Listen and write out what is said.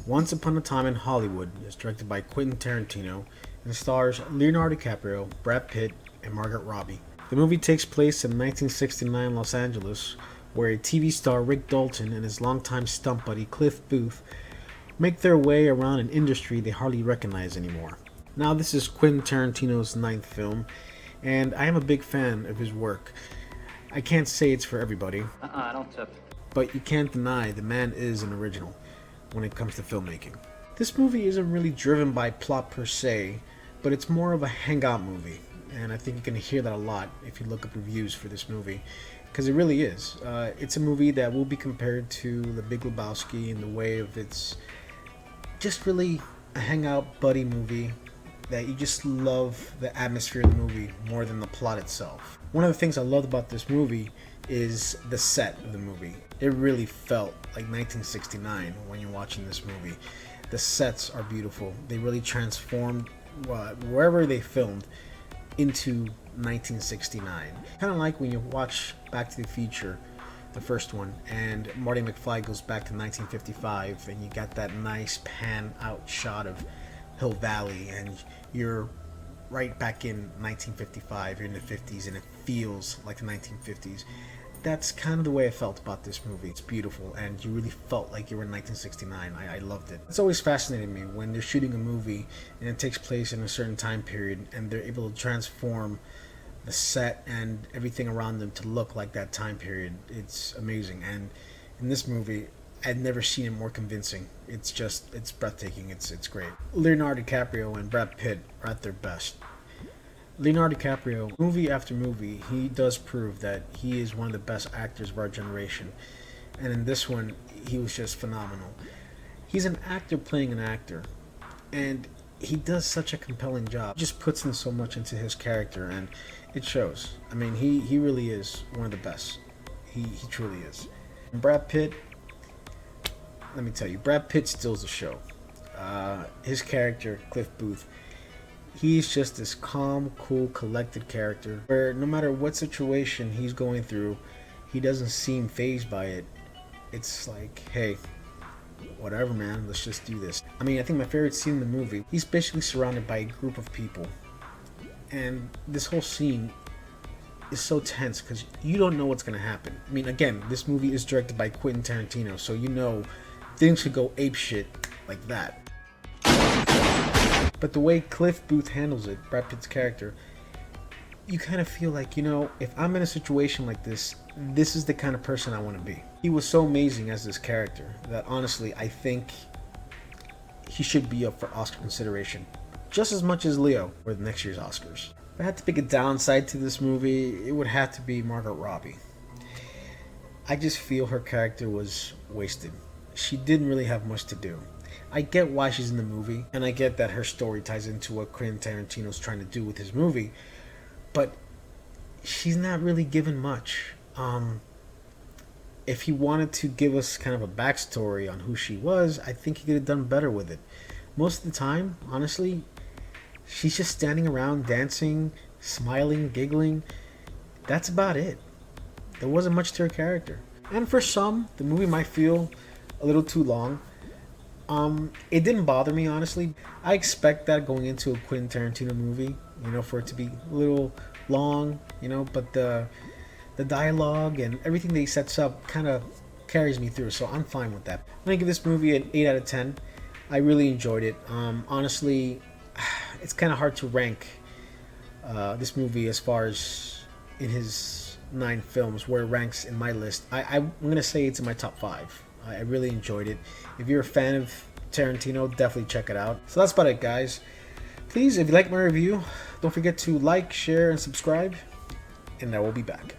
Once Upon a Time in Hollywood is directed by Quentin Tarantino and stars Leonardo DiCaprio, Brad Pitt, and Margaret Robbie. The movie takes place in 1969 Los Angeles, where a TV star Rick Dalton and his longtime stunt buddy Cliff Booth make their way around an industry they hardly recognize anymore. Now, this is Quentin Tarantino's ninth film, and I am a big fan of his work. I can't say it's for everybody, I don't tip. but you can't deny the man is an original when it comes to filmmaking. This movie isn't really driven by plot per se, but it's more of a hangout movie, and I think you're going to hear that a lot if you look up reviews for this movie, because it really is. It's a movie that will be compared to The Big Lebowski in the way of it's just really a hangout buddy movie that you just love the atmosphere of the movie more than the plot itself. One of the things I loved about this movie is the set of the movie. It really felt like 1969 when you're watching this movie. The sets are beautiful. They really transformed wherever they filmed into 1969. Kind of like when you watch Back to the Future, the first one, and Marty McFly goes back to 1955 and you got that nice pan out shot of Hill Valley and you're right back in 1955, you're in the 50s and it feels like the 1950s. That's kind of the way I felt about this movie. It's beautiful and you really felt like you were in 1969. I loved it. It's always fascinated me when they're shooting a movie and it takes place in a certain time period and they're able to transform the set and everything around them to look like that time period. It's amazing, and in this movie I'd never seen it more convincing. It's breathtaking. It's great. Leonardo DiCaprio and Brad Pitt are at their best. Leonardo DiCaprio, movie after movie, he does prove that he is one of the best actors of our generation, and in this one he was just phenomenal. He's an actor playing an actor, and he does such a compelling job. He just puts in so much into his character, and it shows. I mean, he really is one of the best. He truly is. And Brad Pitt, let me tell you, Brad Pitt steals the show. His character, Cliff Booth, he's just this calm, cool, collected character where no matter what situation he's going through, he doesn't seem fazed by it. It's like, hey, whatever, man, let's just do this. I mean, I think my favorite scene in the movie, he's basically surrounded by a group of people, and this whole scene is so tense because you don't know what's going to happen. I mean, again, this movie is directed by Quentin Tarantino, so you know things could go apeshit like that. But the way Cliff Booth handles it, Brad Pitt's character, you kind of feel like, you know, if I'm in a situation like this, this is the kind of person I want to be. He was so amazing as this character that honestly, I think he should be up for Oscar consideration, just as much as Leo for the next year's Oscars. If I had to pick a downside to this movie, it would have to be Margaret Robbie. I just feel her character was wasted. She didn't really have much to do. I get why she's in the movie, and I get that her story ties into what Quentin Tarantino's trying to do with his movie, but she's not really given much. If he wanted to give us kind of a backstory on who she was, I think he could have done better with it. Most of the time, honestly, she's just standing around dancing, smiling, giggling. That's about it. There wasn't much to her character. And for some, the movie might feel a little too long. It didn't bother me, honestly. I expect that going into a Quentin Tarantino movie, you know, for it to be a little long, you know, but the dialogue and everything that he sets up kind of carries me through, so I'm fine with that. I'm going to give this movie an 8 out of 10. I really enjoyed it. Honestly, it's kind of hard to rank this movie as far as in his 9 films, where it ranks in my list. I'm going to say it's in my top 5. I really enjoyed it. If you're a fan of Tarantino, definitely check it out. So that's about it, guys. Please, if you like my review, don't forget to like, share, and subscribe, and I will be back.